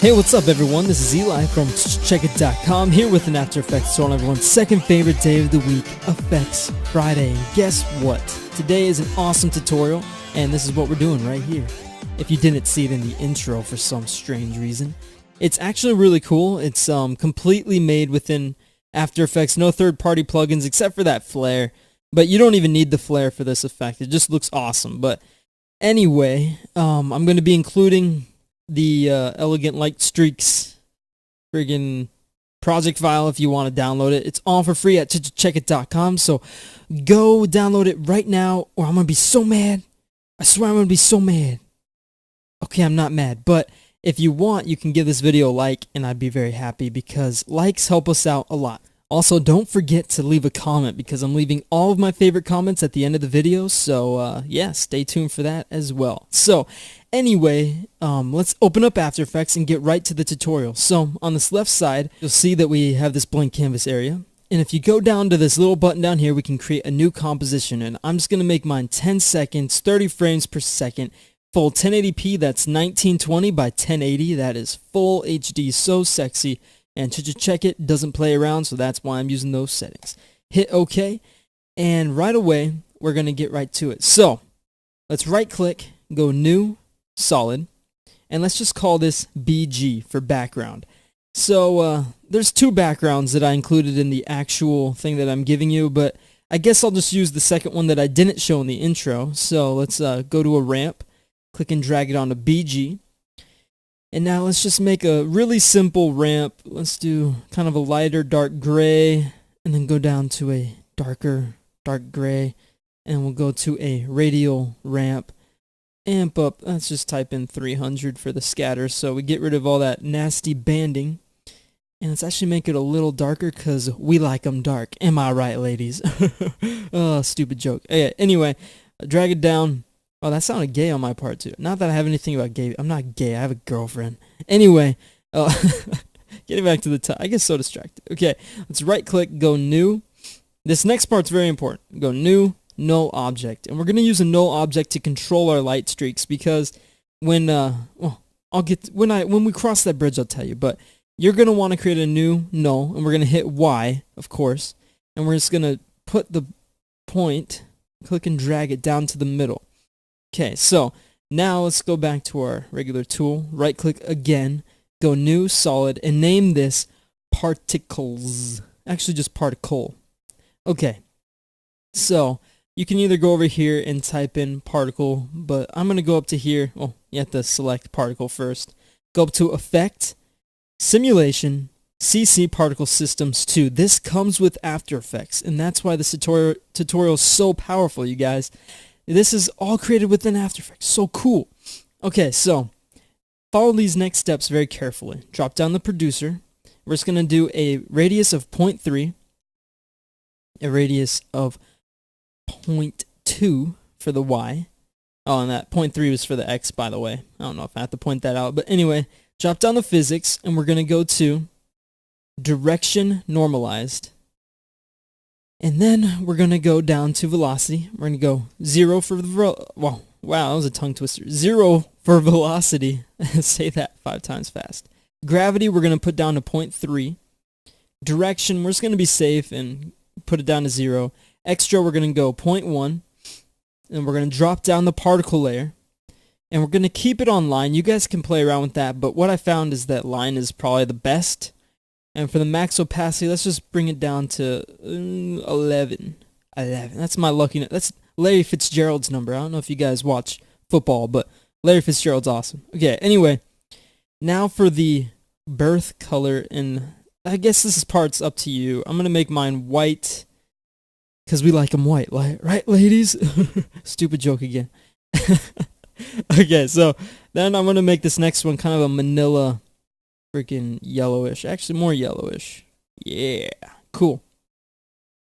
Hey, what's up everyone? This is Eli from Checkit.com here with an After Effects tutorial on everyone's second favorite day of the week, Effects Friday. And guess what? Today is an awesome tutorial, and this is what we're doing right here. If you didn't see it in the intro for some strange reason. It's actually really cool. It's completely made within After Effects, no third-party plugins except for that flare. But you don't even need the flare for this effect. It just looks awesome. But anyway, I'm going to be including the Elegant Light Streaks friggin' project file if you want to download it. It's all for free at Checkit.com, so go download it right now or I'm going to be so mad. I swear I'm going to be so mad. Okay, I'm not mad, but if you want, you can give this video a like and I'd be very happy because likes help us out a lot. Also, don't forget to leave a comment because I'm leaving all of my favorite comments at the end of the video, so yeah, stay tuned for that as well. So anyway, let's open up After Effects and get right to the tutorial. So on this left side, you'll see that we have this blank canvas area. And if you go down to this little button down here, we can create a new composition. And I'm just going to make mine 10 seconds, 30 frames per second, full 1080p, that's 1920 by 1080. That is full HD, so sexy. And Checkit doesn't play around, so that's why I'm using those settings. Hit OK, and right away, we're going to get right to it. So let's right-click, go New, Solid, and let's just call this BG for background. So there's two backgrounds that I included in the actual thing that I'm giving you, but I guess I'll just use the second one that I didn't show in the intro. So let's go to a ramp, click and drag it onto BG. And now let's just make a really simple ramp. Let's do kind of a lighter dark gray, and then go down to a darker dark gray, and we'll go to a radial ramp. Amp up, let's just type in 300 for the scatter, so we get rid of all that nasty banding. And let's actually make it a little darker because we like them dark. Am I right, ladies? Oh, stupid joke. Okay, anyway, drag it down. Oh, that sounded gay on my part, too. Not that I have anything about gay. I'm not gay. I have a girlfriend. Anyway, getting back to the top. I get so distracted. Okay, let's right-click, go New. This next part's very important. Go New, Null Object. And we're going to use a null object to control our light streaks because when, when we cross that bridge, I'll tell you. But you're going to want to create a new null, and we're going to hit Y, of course. And we're just going to put the point, click and drag it down to the middle. Okay, so now let's go back to our regular tool, right click again, go New, Solid, and name this Particles. Actually just Particle. Okay, so you can either go over here and type in Particle, but I'm going to go up to here. Oh, you have to select Particle first. Go up to Effect, Simulation, CC Particle Systems 2. This comes with After Effects, and that's why this tutorial is so powerful, you guys. This is all created within After Effects. So cool. Okay, so follow these next steps very carefully. Drop down the producer. We're just going to do a radius of 0.3, a radius of 0.2 for the Y. Oh, and that 0.3 was for the X, by the way. I don't know if I have to point that out. But anyway, drop down the physics, and we're going to go to Direction Normalized. And then we're going to go down to velocity. We're going to go 0 for the, wow, that was a tongue twister. 0 for velocity. Say that 5 times fast. Gravity, we're going to put down to 0.3. Direction, we're just going to be safe and put it down to 0. Extra, we're going to go 0.1. And we're going to drop down the particle layer. And we're going to keep it on line. You guys can play around with that, but what I found is that line is probably the best. And for the max opacity, let's just bring it down to 11. 11. That's my lucky number. That's Larry Fitzgerald's number. I don't know if you guys watch football, but Larry Fitzgerald's awesome. Okay, anyway, now for the birth color, and I guess this part's up to you. I'm going to make mine white because we like them white, right, ladies? Stupid joke again. Okay, so then I'm going to make this next one kind of a manila freaking yellowish, actually more yellowish. Yeah, cool.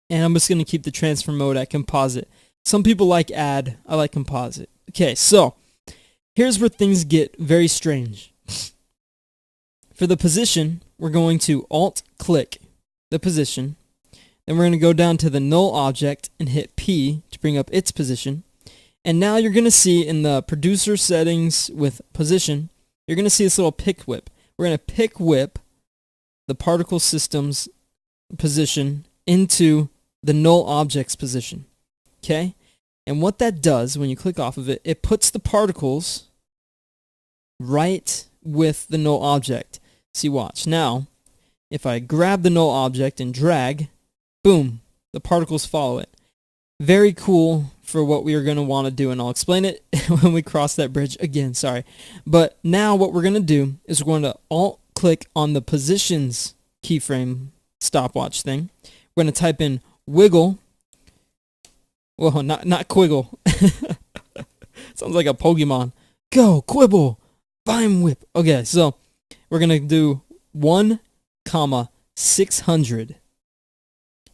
And I'm just going to keep the transfer mode at composite. Some people like add, I like composite. Okay, so here's where things get very strange. For the position, we're going to Alt-click the position. Then we're going to go down to the null object and hit P to bring up its position. And now you're going to see in the producer settings with position, you're going to see this little pick whip. we're going to pick whip the particle system's position into the null object's position. Okay? And what that does when you click off of it, it puts the particles right with the null object. See, watch. Now, if I grab the null object and drag, boom, the particles follow it. Very cool for what we are going to want to do, and I'll explain it when we cross that bridge again, sorry. But now what we're going to do is we're going to alt-click on the positions keyframe stopwatch thing. We're going to type in wiggle. Well, not quiggle. Sounds like a Pokemon. Go, quibble, vine whip. Okay, so we're going to do 1,600.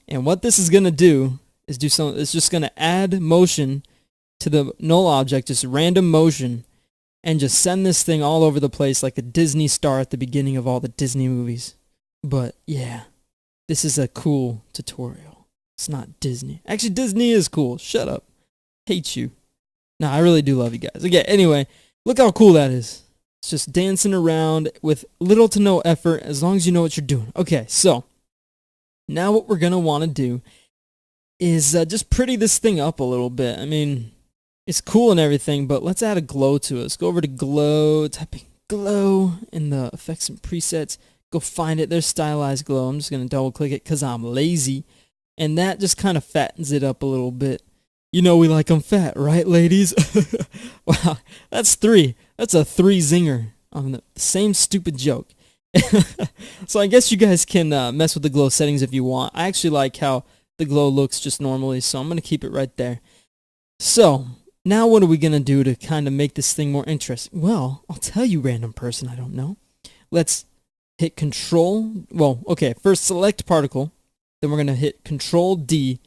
And what this is going to do is it's just going to add motion to the null object, just random motion, and just send this thing all over the place like a Disney star at the beginning of all the Disney movies. But yeah, this is a cool tutorial. It's not Disney. Actually, Disney is cool. Shut up. Hate you. No, I really do love you guys. Okay, anyway, look how cool that is. It's just dancing around with little to no effort as long as you know what you're doing. Okay, so now what we're going to want to do is just pretty this thing up a little bit. I mean, it's cool and everything, but let's add a glow to it. Let's go over to glow, type in glow in the effects and presets. Go find it. There's stylized glow. I'm just going to double click it because I'm lazy. And that just kind of fattens it up a little bit. You know we like them fat, right, ladies? Wow, that's 3. That's a 3 zinger on the same stupid joke. So I guess you guys can mess with the glow settings if you want. I actually like how the glow looks just normally, so I'm going to keep it right there. So now what are we going to do to kind of make this thing more interesting? Well, I'll tell you, random person, I don't know. Let's hit Control. Well, okay, first select particle. Then we're going to hit Control D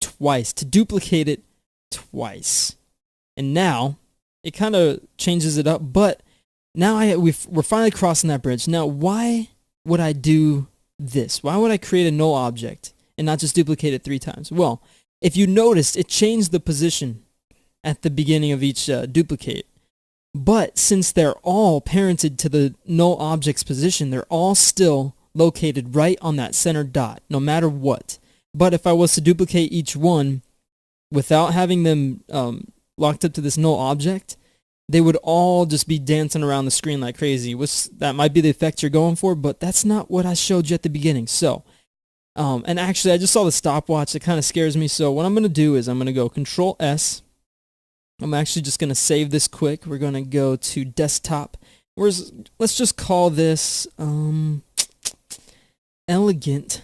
twice to duplicate it twice. And now it kind of changes it up, but now we're finally crossing that bridge. Now, why would I do this? Why would I create a null object and not just duplicate it 3 times? Well, if you noticed, it changed the position at the beginning of each duplicate. But since they're all parented to the null object's position, they're all still located right on that center dot, no matter what. But if I was to duplicate each one without having them locked up to this null object, they would all just be dancing around the screen like crazy. That might be the effect you're going for, but that's not what I showed you at the beginning. So, and actually, I just saw the stopwatch. It kind of scares me. So what I'm going to do is I'm going to go Control S. I'm actually just going to save this quick. We're going to go to desktop. Let's just call this Elegant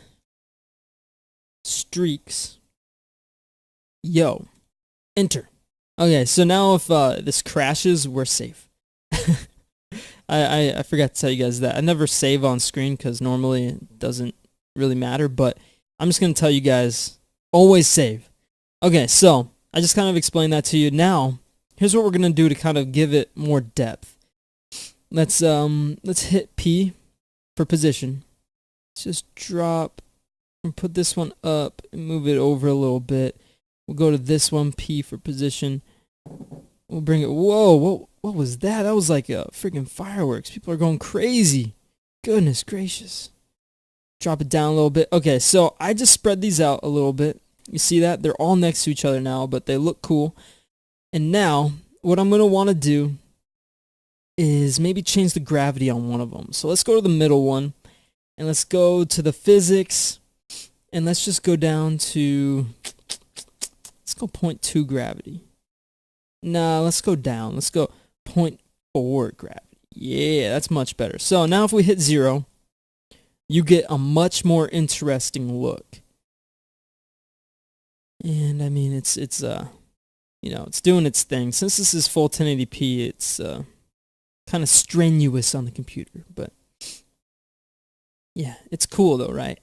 Streaks. Yo. Enter. Okay, so now if this crashes, we're safe. I forgot to tell you guys that. I never save on screen because normally it doesn't really matter, but I'm just going to tell you guys, always save. Okay, so I just kind of explained that to you. Now, here's what we're going to do to kind of give it more depth. Let's hit P for position. Let's just drop and put this one up and move it over a little bit. We'll go to this one, P for position. We'll bring it. Whoa, what was that? That was like a freaking fireworks. People are going crazy. Goodness gracious. Drop it down a little bit. Okay, so I just spread these out a little bit. You see that? They're all next to each other now, but they look cool. And now, what I'm going to want to do is maybe change the gravity on one of them. So let's go to the middle one, and let's go to the physics, and let's just go down to, let's go 0.2 gravity. Nah, let's go down. Let's go 0.4 gravity. Yeah, that's much better. So now if we hit 0, you get a much more interesting look. And I mean, it's you know, it's doing its thing. Since this is full 1080p, it's kind of strenuous on the computer, but yeah, it's cool though, right?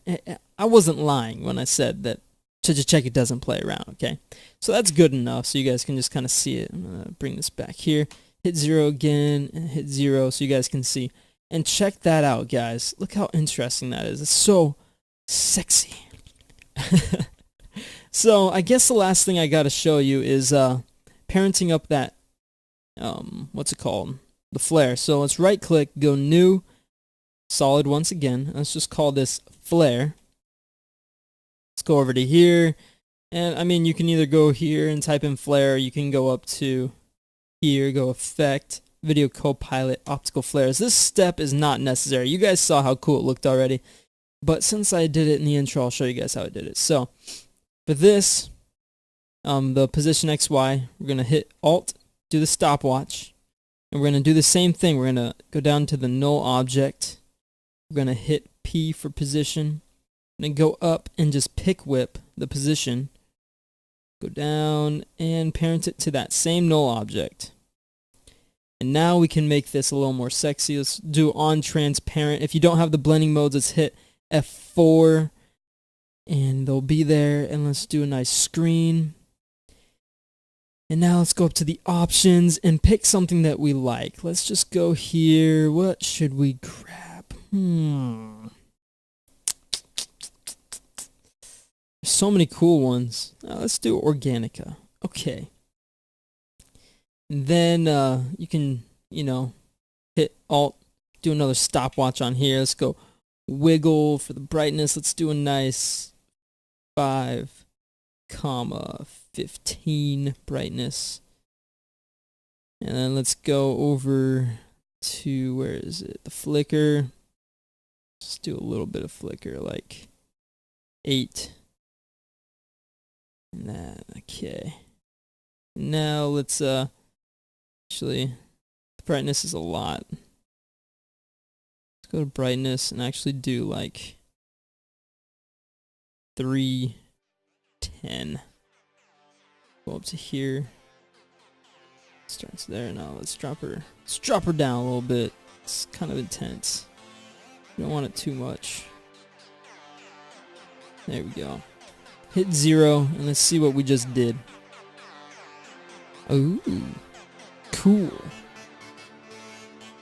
I wasn't lying when I said that Check It doesn't play around, okay? So that's good enough, so you guys can just kind of see it. I'm gonna bring this back here, hit 0 again, and hit 0 so you guys can see. And check that out, guys. Look how interesting that is. It's so sexy. So I guess the last thing I got to show you is parenting up that, what's it called? The flare. So let's right click, go new, solid once again. Let's just call this flare. Let's go over to here. And I mean, you can either go here and type in flare, or you can go up to here, go effect, video copilot, optical flares. This step is not necessary. You guys saw how cool it looked already. But since I did it in the intro, I'll show you guys how I did it. So for this, the position XY, we're going to hit Alt, do the stopwatch, and we're going to do the same thing. We're going to go down to the null object. We're going to hit P for position, and then go up and just pick whip the position. Go down and parent it to that same null object. And now we can make this a little more sexy. Let's do on transparent. If you don't have the blending modes, let's hit F4 and they'll be there. And let's do a nice screen. And now let's go up to the options and pick something that we like. Let's just go here. What should we grab? So many cool ones. Let's do Organica. Okay. And then you can, hit Alt, do another stopwatch on here. Let's go wiggle for the brightness. Let's do a nice 5,15 brightness. And then let's go over to, where is it? The flicker. Just do a little bit of flicker, like 8. And that, okay. Now let's actually, the brightness is a lot. Let's go to brightness and actually do like 310. Go up to here. Starts there. Now let's drop her. Let's drop her down a little bit. It's kind of intense. We don't want it too much. There we go. Hit 0 and let's see what we just did. Ooh, cool.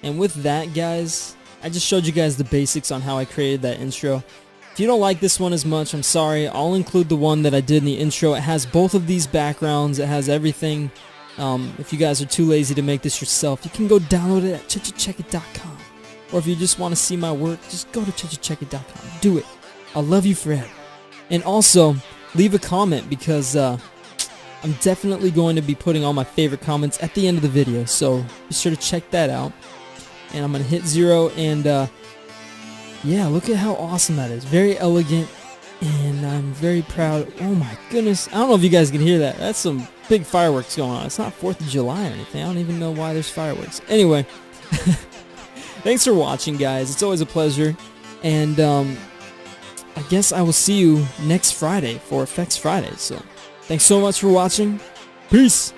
And with that, guys, I just showed you guys the basics on how I created that intro. If you don't like this one as much, I'm sorry. I'll include the one that I did in the intro. It has both of these backgrounds. It has everything. If you guys are too lazy to make this yourself, you can go download it at ChaChaCheckIt.com. Or if you just want to see my work, just go to ChaChaCheckIt.com. Do it. I'll love you forever. And also, leave a comment because I'm definitely going to be putting all my favorite comments at the end of the video. So be sure to check that out. And I'm going to hit 0 and yeah, look at how awesome that is. Very elegant and I'm very proud. Oh my goodness. I don't know if you guys can hear that. That's some big fireworks going on. It's not 4th of July or anything. I don't even know why there's fireworks. Anyway, thanks for watching, guys. It's always a pleasure. And I guess I will see you next Friday for Effects Friday. So, thanks so much for watching. Peace!